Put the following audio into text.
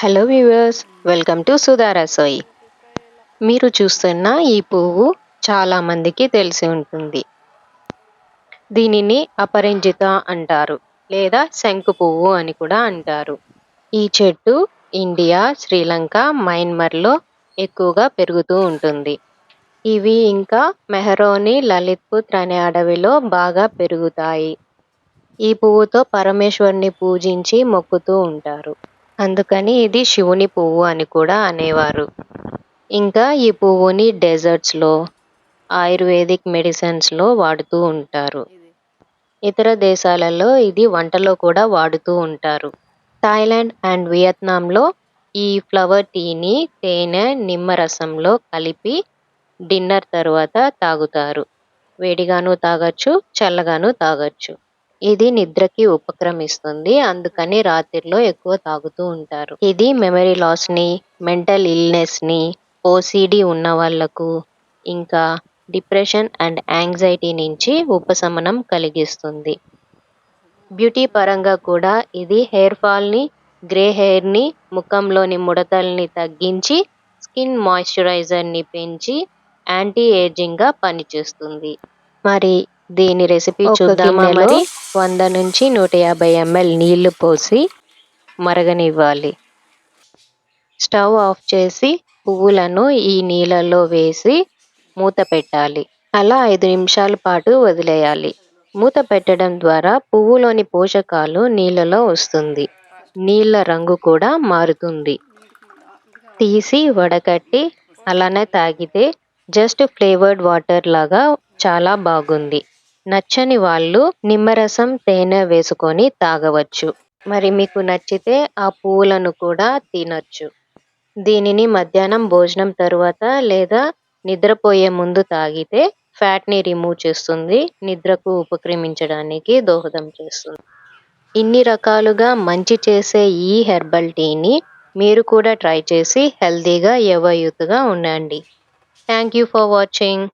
Hello viewers, welcome to Sudha Rasoi. మీరు చూస్తున్న ఈ పువ్వు చాలా మందికి తెలిసి ఉంటుంది. దీనిని అపరంజిత అంటారు లేదా శంకు పువ్వు అని కూడా అంటారు. ఈ చెట్టు ఇండియా, శ్రీలంక, మయన్మార్లో ఎక్కువగా పెరుగుతూ ఉంటుంది. ఇవి ఇంకా మెహరోని, లలిత్పుర్ అనే అడవిలో బాగా పెరుగుతాయి. ఈ పువ్వుతో పరమేశ్వరుని పూజించి మొక్కుతూ ఉంటారు. అందుకని ఇది శివుని పువ్వు అని కూడా అనేవారు. ఇంకా ఈ పువ్వుని డెజర్ట్స్లో, ఆయుర్వేదిక్ మెడిసిన్స్లో వాడుతూ ఉంటారు. ఇతర దేశాలలో ఇది వంటలో కూడా వాడుతూ ఉంటారు. థాయిలాండ్ అండ్ వియత్నాంలో ఈ ఫ్లవర్ టీని తేనె, నిమ్మరసంలో కలిపి డిన్నర్ తర్వాత తాగుతారు. వేడిగాను తాగొచ్చు, చల్లగాను తాగొచ్చు. ఇది నిద్రకి ఉపక్రమిస్తుంది, అందుకని రాత్రిలో ఎక్కువ తాగుతూ ఉంటారు. ఇది మెమరీ లాస్ని, మెంటల్ ఇల్నెస్ని, ఓసిడి ఉన్న వాళ్లకు, ఇంకా డిప్రెషన్ అండ్ యాంగ్జైటీ నుంచి ఉపశమనం కలిగిస్తుంది. బ్యూటీ పరంగా కూడా ఇది హెయిర్ ఫాల్ని, గ్రే హెయిర్ని, ముఖంలోని ముడతల్ని తగ్గించి స్కిన్ మాయిశ్చరైజర్ని పెంచి యాంటీ ఏజింగ్గా పనిచేస్తుంది. మరి దీని రెసిపీ చూద్దామా? మరి 100 నుంచి 150 ml నీళ్లు పోసి మరగనివ్వాలి. స్టవ్ ఆఫ్ చేసి పువ్వులను ఈ నీళ్ళలో వేసి మూత పెట్టాలి. అలా 5 నిమిషాల పాటు వదిలేయాలి. మూత పెట్టడం ద్వారా పువ్వులోని పోషకాలు నీళ్ళలో వస్తుంది. నీళ్ళ రంగు కూడా మారుతుంది. తీసి వడకట్టి అలానే తాగితే జస్ట్ ఫ్లేవర్డ్ వాటర్ లాగా చాలా బాగుంది. నచ్చని వాళ్ళు నిమ్మరసం, తేనె వేసుకొని తాగవచ్చు. మరి మీకు నచ్చితే ఆ పువ్వులను కూడా తినొచ్చు. దీనిని మధ్యాహ్నం భోజనం తరువాత లేదా నిద్రపోయే ముందు తాగితే ఫ్యాట్ని రిమూవ్ చేస్తుంది, నిద్రకు ఉపక్రమించడానికి దోహదం చేస్తుంది. ఇన్ని రకాలుగా మంచి చేసే ఈ హెర్బల్ టీని మీరు కూడా ట్రై చేసి హెల్తీగా, యూత్గా ఉండండి. Thank you for watching.